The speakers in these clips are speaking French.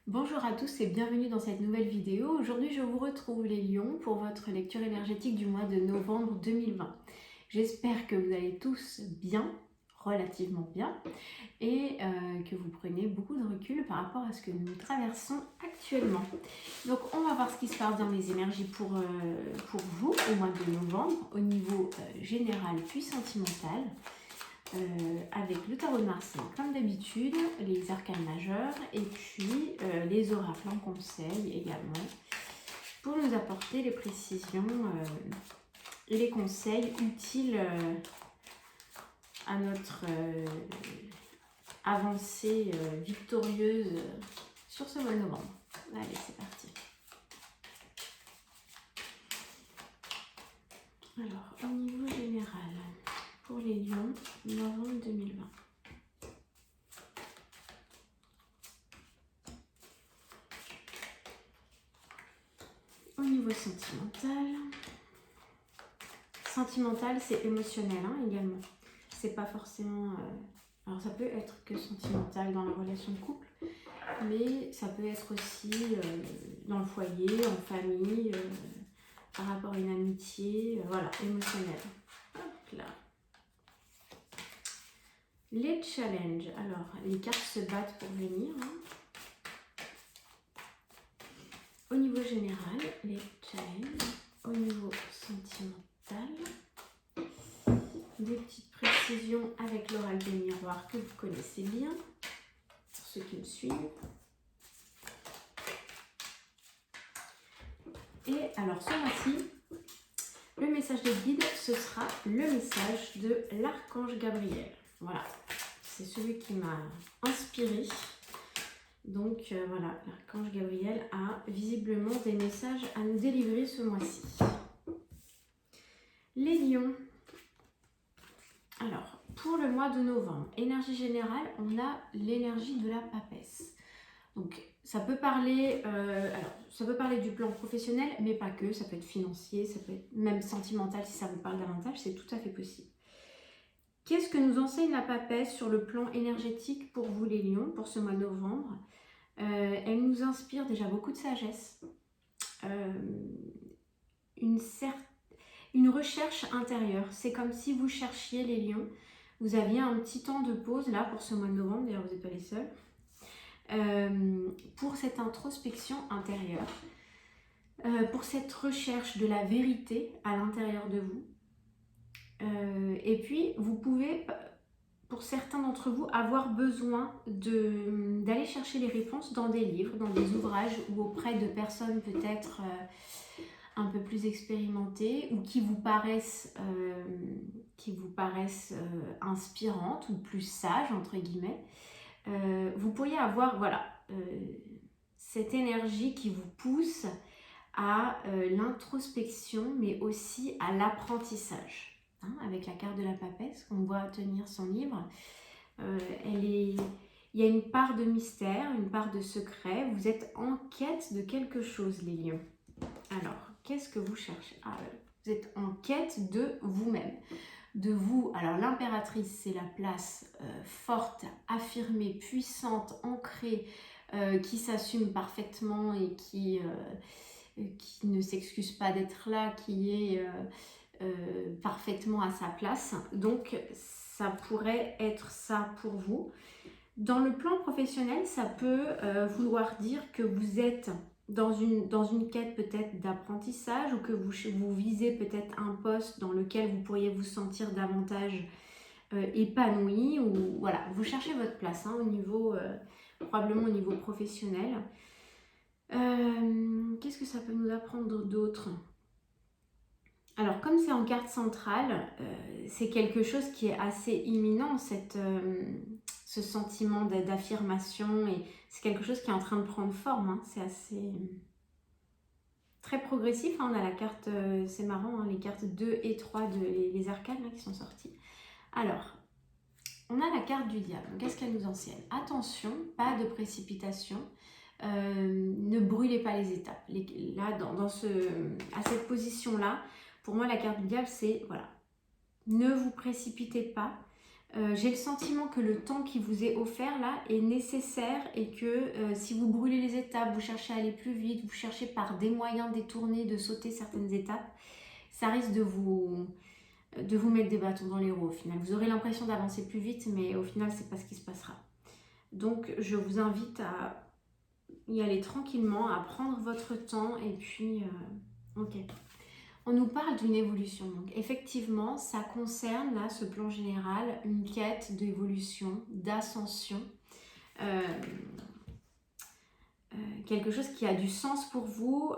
Bonjour à tous et bienvenue dans cette nouvelle vidéo. Aujourd'hui, je vous retrouve les lions pour votre lecture énergétique du mois de novembre 2020. J'espère que vous allez tous bien, relativement bien, et que vous prenez beaucoup de recul par rapport à ce que nous traversons actuellement. Donc, on va voir ce qui se passe dans les énergies pour vous au mois de novembre, au niveau général puis sentimental. Avec le tarot de Marseille comme d'habitude, les arcanes majeurs et puis les oracles en conseil également pour nous apporter les précisions et les conseils utiles à notre avancée victorieuse sur ce mois de novembre. Allez, c'est parti. Alors, au niveau général, pour les lions, novembre 2020. Au niveau sentimental, c'est émotionnel également. C'est pas forcément... alors ça peut être que sentimental dans la relation de couple, mais ça peut être aussi dans le foyer, en famille, par rapport à une amitié, voilà, émotionnel. Hop là. Les challenges. Alors, les cartes se battent pour venir. Au niveau général, les challenges. Au niveau sentimental, des petites précisions avec l'oracle des miroirs que vous connaissez bien, pour ceux qui me suivent. Et alors, ce mois-ci, le message de guide, ce sera le message de l'archange Gabriel. Voilà, c'est celui qui m'a inspiré. Donc voilà, l'archange Gabriel a visiblement des messages à nous délivrer ce mois-ci. Les lions. Alors, pour le mois de novembre, énergie générale, on a l'énergie de la papesse. Donc, ça peut parler, ça peut parler du plan professionnel, mais pas que. Ça peut être financier, ça peut être même sentimental si ça vous parle davantage, c'est tout à fait possible. Qu'est-ce que nous enseigne la papesse sur le plan énergétique pour vous les lions, pour ce mois de novembre? Elle nous inspire déjà beaucoup de sagesse, une recherche intérieure. C'est comme si vous cherchiez les lions, vous aviez un petit temps de pause là pour ce mois de novembre, d'ailleurs vous n'êtes pas les seuls, pour cette introspection intérieure, pour cette recherche de la vérité à l'intérieur de vous. Et puis vous pouvez, pour certains d'entre vous, avoir besoin d'aller chercher les réponses dans des livres, dans des ouvrages ou auprès de personnes peut-être un peu plus expérimentées ou qui vous paraissent inspirantes ou plus sages, entre guillemets. Vous pourriez avoir cette énergie qui vous pousse à l'introspection, mais aussi à l'apprentissage. Avec la carte de la papesse, qu'on voit tenir son livre, il y a une part de mystère, une part de secret. Vous êtes en quête de quelque chose, les lions. Alors, qu'est-ce que vous cherchez? Vous êtes en quête de vous-même. De vous, alors l'impératrice, c'est la place forte, affirmée, puissante, ancrée, qui s'assume parfaitement et qui ne s'excuse pas d'être là, qui est parfaitement à sa place. Donc ça pourrait être ça pour vous. Dans le plan professionnel, ça peut vouloir dire que vous êtes dans une quête peut-être d'apprentissage ou que vous visez peut-être un poste dans lequel vous pourriez vous sentir davantage épanoui, ou voilà, vous cherchez votre place au niveau, probablement au niveau professionnel. Qu'est-ce que ça peut nous apprendre d'autre? Alors, comme c'est en carte centrale, c'est quelque chose qui est assez imminent, ce sentiment d'affirmation, et c'est quelque chose qui est en train de prendre forme. C'est assez très progressif. On a la carte, c'est marrant, les cartes 2 et 3 les arcanes qui sont sorties. Alors, on a la carte du diable. Qu'est-ce qu'elle nous enseigne? Attention, pas de précipitation. Ne brûlez pas les étapes. Là, à cette position-là, pour moi, la carte du diable, c'est, voilà, ne vous précipitez pas. J'ai le sentiment que le temps qui vous est offert là est nécessaire et que si vous brûlez les étapes, vous cherchez à aller plus vite, vous cherchez par des moyens détournés de sauter certaines étapes, ça risque de vous mettre des bâtons dans les roues au final. Vous aurez l'impression d'avancer plus vite, mais au final, c'est pas ce qui se passera. Donc, je vous invite à y aller tranquillement, à prendre votre temps et puis, ok. On nous parle d'une évolution. Donc, effectivement, ça concerne, là, ce plan général, une quête d'évolution, d'ascension. Quelque chose qui a du sens pour vous.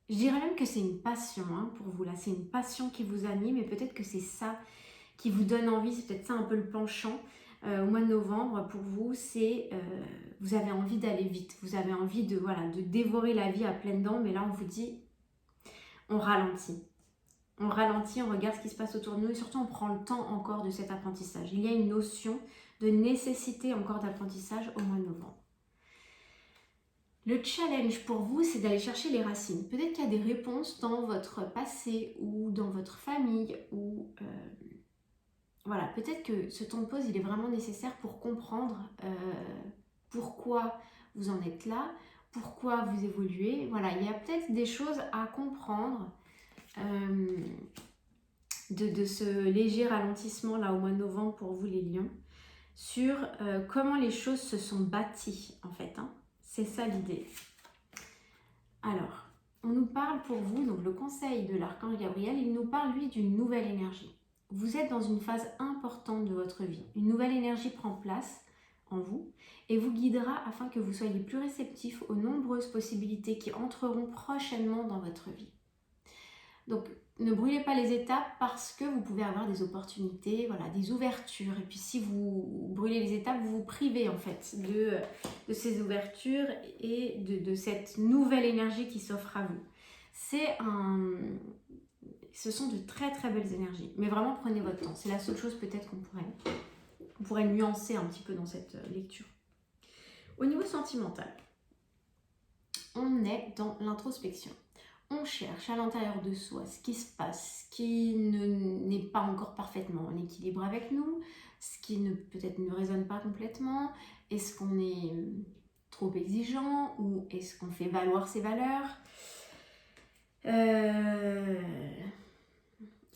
Je dirais même que c'est une passion hein, pour vous, là. C'est une passion qui vous anime et peut-être que c'est ça qui vous donne envie. C'est peut-être ça un peu le penchant. Au mois de novembre, pour vous, c'est vous avez envie d'aller vite. Vous avez envie de, voilà, de dévorer la vie à pleines dents. Mais là, on vous dit, on ralentit. On ralentit, on regarde ce qui se passe autour de nous et surtout, on prend le temps encore de cet apprentissage. Il y a une notion de nécessité encore d'apprentissage au mois de novembre. Le challenge pour vous, c'est d'aller chercher les racines. Peut-être qu'il y a des réponses dans votre passé ou dans votre famille ou voilà, peut-être que ce temps de pause, il est vraiment nécessaire pour comprendre pourquoi vous en êtes là, pourquoi vous évoluez. Voilà, il y a peut-être des choses à comprendre de ce léger ralentissement là au mois de novembre pour vous les lions, sur comment les choses se sont bâties en fait. Hein. C'est ça l'idée. Alors, on nous parle pour vous, donc le conseil de l'archange Gabriel, il nous parle lui d'une nouvelle énergie. Vous êtes dans une phase importante de votre vie. Une nouvelle énergie prend place en vous et vous guidera afin que vous soyez plus réceptifs aux nombreuses possibilités qui entreront prochainement dans votre vie. Donc, ne brûlez pas les étapes parce que vous pouvez avoir des opportunités, voilà, des ouvertures. Et puis si vous brûlez les étapes, vous vous privez en fait de ces ouvertures et de cette nouvelle énergie qui s'offre à vous. Ce sont de très très belles énergies. Mais vraiment prenez votre temps. C'est la seule chose peut-être qu'on pourrait nuancer un petit peu dans cette lecture. Au niveau sentimental, on est dans l'introspection. On cherche à l'intérieur de soi ce qui se passe, ce qui n'est pas encore parfaitement en équilibre avec nous, ce qui peut-être ne résonne pas complètement. Est-ce qu'on est trop exigeant ou est-ce qu'on fait valoir ses valeurs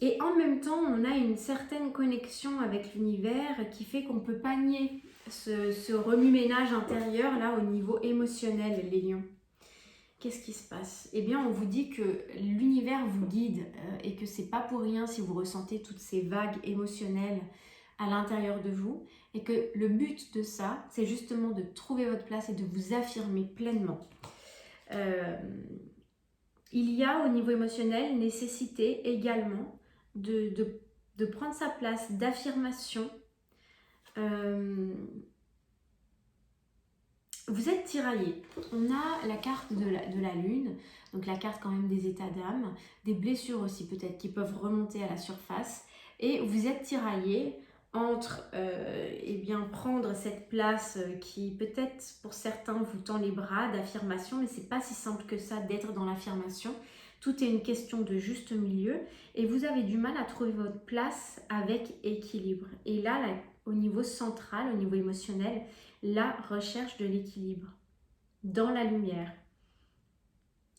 Et en même temps, on a une certaine connexion avec l'univers qui fait qu'on ne peut pas nier ce remue-ménage intérieur là au niveau émotionnel, les lions. Qu'est-ce qui se passe? Eh bien, on vous dit que l'univers vous guide et que c'est pas pour rien si vous ressentez toutes ces vagues émotionnelles à l'intérieur de vous et que le but de ça, c'est justement de trouver votre place et de vous affirmer pleinement. Il y a au niveau émotionnel nécessité également de prendre sa place d'affirmation. Vous êtes tiraillé. On a la carte de la lune, donc la carte quand même des états d'âme, des blessures aussi peut-être qui peuvent remonter à la surface. Et vous êtes tiraillé entre eh bien, prendre cette place qui peut-être pour certains vous tend les bras d'affirmation, mais c'est pas si simple que ça d'être dans l'affirmation. Tout est une question de juste milieu et vous avez du mal à trouver votre place avec équilibre. Et là au niveau central, au niveau émotionnel, la recherche de l'équilibre dans la lumière.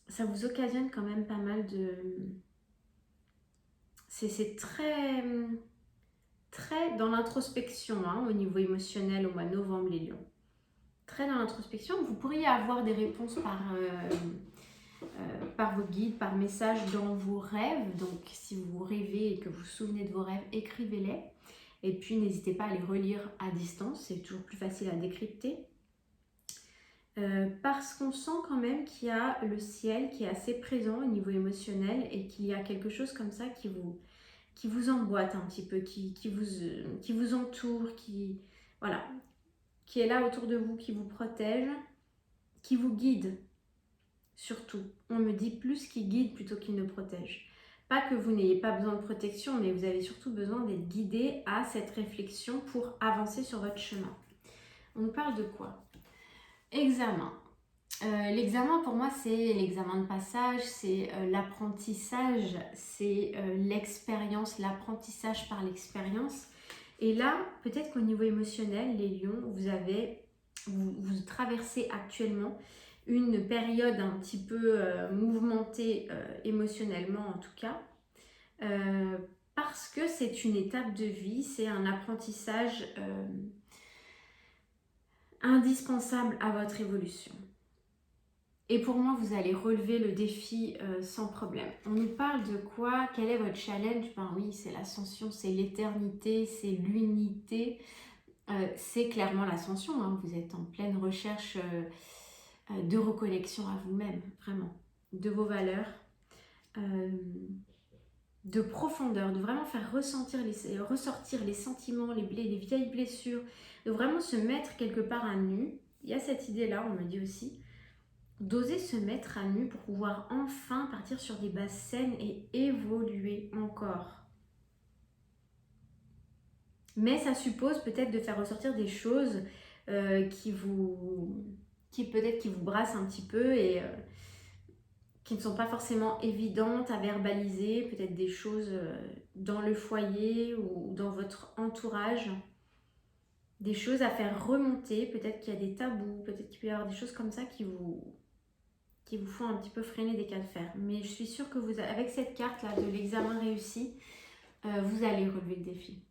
Ça vous occasionne quand même pas mal de... C'est très, très dans l'introspection hein, au niveau émotionnel au mois de novembre, les lions. Très dans l'introspection. Vous pourriez avoir des réponses par vos guides, par message dans vos rêves. Donc si vous rêvez et que vous vous souvenez de vos rêves, écrivez-les. Et puis, n'hésitez pas à les relire à distance, c'est toujours plus facile à décrypter. Parce qu'on sent quand même qu'il y a le ciel qui est assez présent au niveau émotionnel et qu'il y a quelque chose comme ça qui vous emboîte un petit peu, qui vous entoure, qui est là autour de vous, qui vous protège, qui vous guide surtout. On me dit plus qu'il guide plutôt qu'il ne protège. Pas que vous n'ayez pas besoin de protection, mais vous avez surtout besoin d'être guidé à cette réflexion pour avancer sur votre chemin. On nous parle de quoi? Examen. L'examen pour moi c'est l'examen de passage, c'est l'apprentissage, c'est l'expérience, l'apprentissage par l'expérience. Et là, peut-être qu'au niveau émotionnel, les lions, vous traversez actuellement une période un petit peu mouvementée émotionnellement en tout cas, parce que c'est une étape de vie, c'est un apprentissage indispensable à votre évolution. Et pour moi, vous allez relever le défi sans problème. On nous parle de quoi? Quel est votre challenge? Ben oui, c'est l'ascension, c'est l'éternité, c'est l'unité. C'est clairement l'ascension, hein. Vous êtes en pleine recherche de reconnexion à vous-même, vraiment, de vos valeurs, de profondeur, de vraiment faire ressortir les sentiments, les vieilles blessures, de vraiment se mettre quelque part à nu. Il y a cette idée-là, on me dit aussi, d'oser se mettre à nu pour pouvoir enfin partir sur des bases saines et évoluer encore. Mais ça suppose peut-être de faire ressortir des choses qui peut-être qui vous brassent un petit peu et qui ne sont pas forcément évidentes à verbaliser, peut-être des choses dans le foyer ou dans votre entourage, des choses à faire remonter, peut-être qu'il y a des tabous, peut-être qu'il peut y avoir des choses comme ça qui vous font un petit peu freiner des cas de fer. Mais je suis sûre que vous, avec cette carte-là de l'examen réussi, vous allez relever le défi.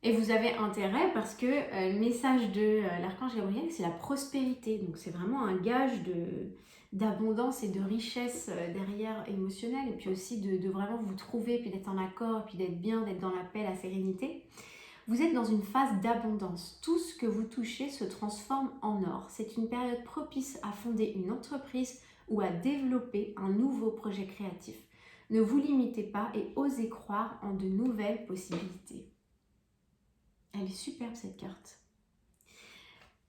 Et vous avez intérêt parce que le message de l'archange Gabriel, c'est la prospérité. Donc c'est vraiment un gage d'abondance et de richesse derrière émotionnelle. Et puis aussi de vraiment vous trouver, puis d'être en accord, puis d'être bien, d'être dans la paix, la sérénité. Vous êtes dans une phase d'abondance. Tout ce que vous touchez se transforme en or. C'est une période propice à fonder une entreprise ou à développer un nouveau projet créatif. Ne vous limitez pas et osez croire en de nouvelles possibilités. Elle est superbe cette carte.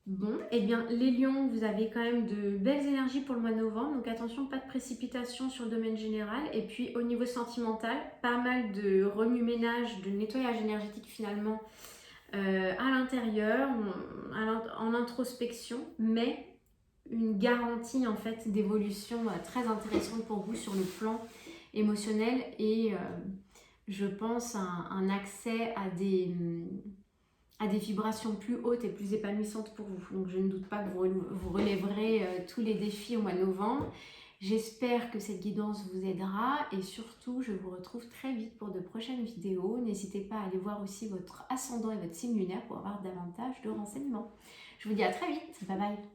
Bon, eh bien les lions, vous avez quand même de belles énergies pour le mois de novembre. Donc attention, pas de précipitation sur le domaine général. Et puis au niveau sentimental, pas mal de remue-ménage, de nettoyage énergétique finalement à l'intérieur, en introspection. Mais une garantie en fait d'évolution très intéressante pour vous sur le plan émotionnel. Et je pense un accès à des vibrations plus hautes et plus épanouissantes pour vous. Donc je ne doute pas que vous relèverez tous les défis au mois de novembre. J'espère que cette guidance vous aidera et surtout je vous retrouve très vite pour de prochaines vidéos. N'hésitez pas à aller voir aussi votre ascendant et votre signe lunaire pour avoir davantage de renseignements. Je vous dis à très vite, bye bye.